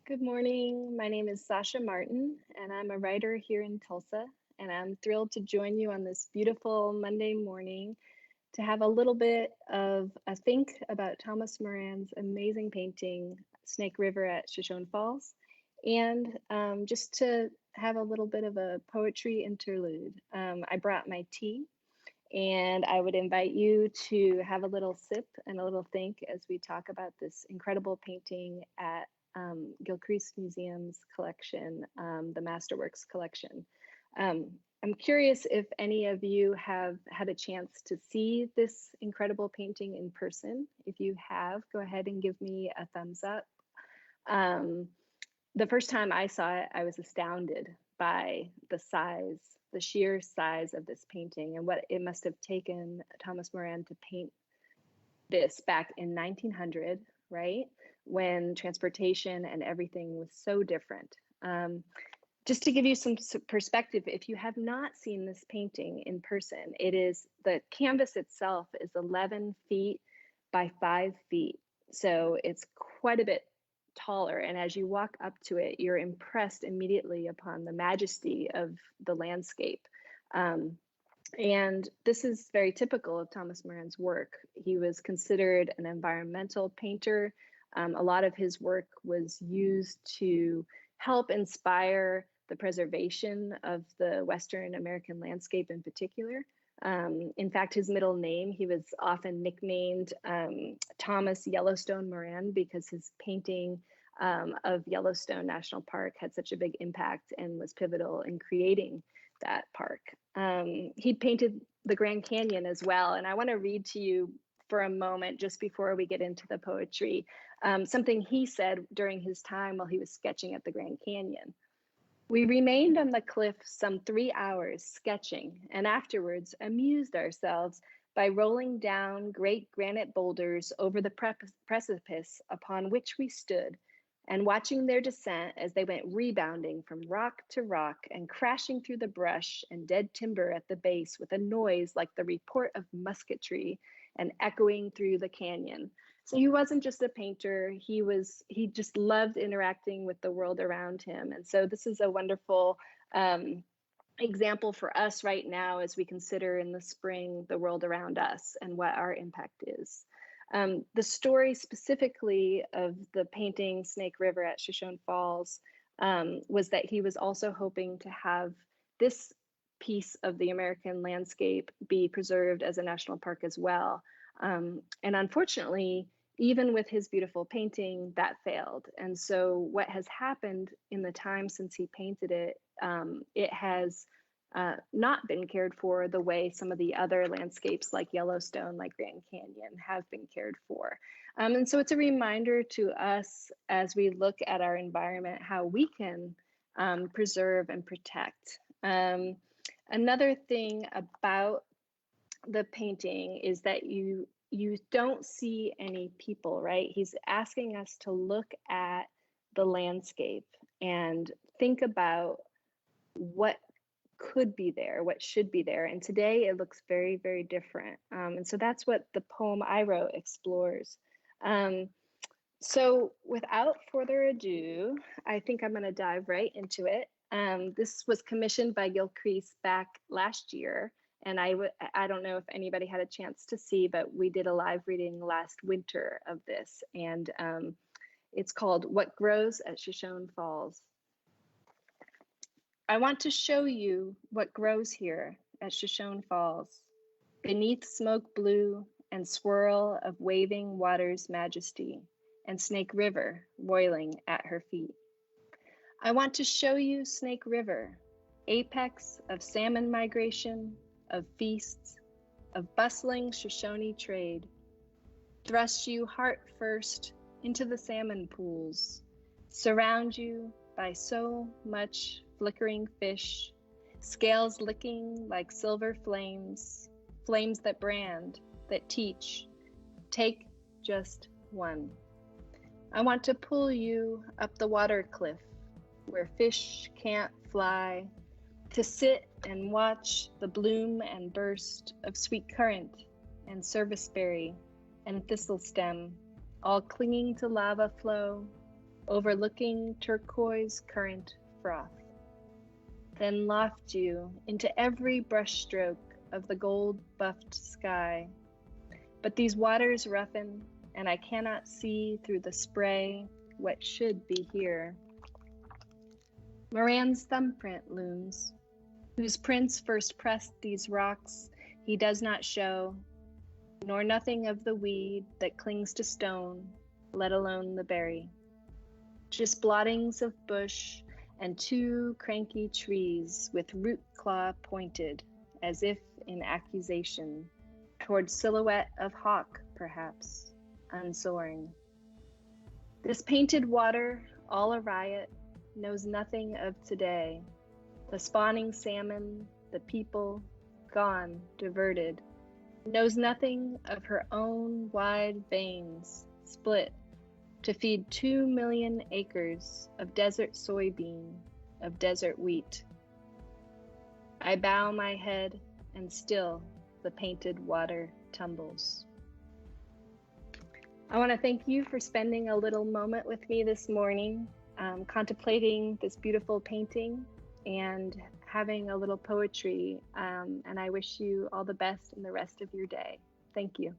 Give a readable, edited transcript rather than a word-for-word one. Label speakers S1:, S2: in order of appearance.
S1: Good morning. My name is Sasha Martin, and I'm a writer here in Tulsa. And I'm thrilled to join you on this beautiful Monday morning to have a little bit of a think about Thomas Moran's amazing painting, Snake River at Shoshone Falls, and just to have a little bit of a poetry interlude. I brought my tea, and I would invite you to have a little sip and a little think as we talk about this incredible painting at Gilcrease Museum's collection, the Masterworks collection. I'm curious if any of you have had a chance to see this incredible painting in person. If you have, go ahead and give me a thumbs up. Um, the first time I saw it, I was astounded by the size, the sheer size of this painting and what it must have taken Thomas Moran to paint this back in 1900, right? When transportation and everything was so different. Just to give you some perspective, if you have not seen this painting in person, the canvas itself is 11 feet by 5 feet. So it's quite a bit taller. And as you walk up to it, you're impressed immediately upon the majesty of the landscape. And this is very typical of Thomas Moran's work. He was considered an environmental painter. A lot of his work was used to help inspire the preservation of the Western American landscape in particular. In fact, his middle name, he was often nicknamed Thomas Yellowstone Moran because his painting of Yellowstone National Park had such a big impact and was pivotal in creating that park. He painted the Grand Canyon as well. And I want to read to you for a moment, just before we get into the poetry, something he said during his time while he was sketching at the Grand Canyon. We remained on the cliff some 3 hours sketching, and afterwards amused ourselves by rolling down great granite boulders over the precipice upon which we stood, and watching their descent as they went rebounding from rock to rock and crashing through the brush and dead timber at the base with a noise like the report of musketry and echoing through the canyon. So he wasn't just a painter, he just loved interacting with the world around him. And so this is a wonderful example for us right now as we consider in the spring the world around us and what our impact is. The story specifically of the painting Snake River at Shoshone Falls was that he was also hoping to have this piece of the American landscape be preserved as a national park as well. And unfortunately, even with his beautiful painting, that failed. And so what has happened in the time since he painted it, it has not been cared for the way some of the other landscapes like Yellowstone, like Grand Canyon have been cared for. And so it's a reminder to us as we look at our environment, how we can preserve and protect. Another thing about the painting is that you don't see any people, right? He's asking us to look at the landscape and think about what could be there, what should be there. And today it looks very, very different. And so that's what the poem I wrote explores. So without further ado, I think I'm going to dive right into it. This was commissioned by Gilcrease back last year. And I don't know if anybody had a chance to see, but we did a live reading last winter of this. And it's called What Grows at Shoshone Falls. I want to show you what grows here at Shoshone Falls, beneath smoke blue and swirl of waving water's majesty, and Snake River roiling at her feet. I want to show you Snake River, apex of salmon migration, of feasts, of bustling Shoshone trade. Thrust you heart first into the salmon pools, surround you by so much flickering fish, scales licking like silver flames, flames that brand, that teach. Take just one. I want to pull you up the water cliff where fish can't fly, to sit and watch the bloom and burst of sweet currant and serviceberry and thistle stem, all clinging to lava flow, overlooking turquoise current froth. Then loft you into every brushstroke of the gold-buffed sky. But these waters roughen, and I cannot see through the spray what should be here. Moran's thumbprint looms, whose prints first pressed these rocks he does not show, nor nothing of the weed that clings to stone, let alone the berry. Just blottings of bush and two cranky trees with root claw pointed, as if in accusation, toward silhouette of hawk, perhaps, unsoaring. This painted water, all a riot, knows nothing of today. The spawning salmon, the people, gone, diverted, knows nothing of her own wide veins, split to feed 2 million acres of desert soybean, of desert wheat. I bow my head, and still the painted water tumbles. I want to thank you for spending a little moment with me this morning, contemplating this beautiful painting and having a little poetry. And I wish you all the best in the rest of your day. Thank you.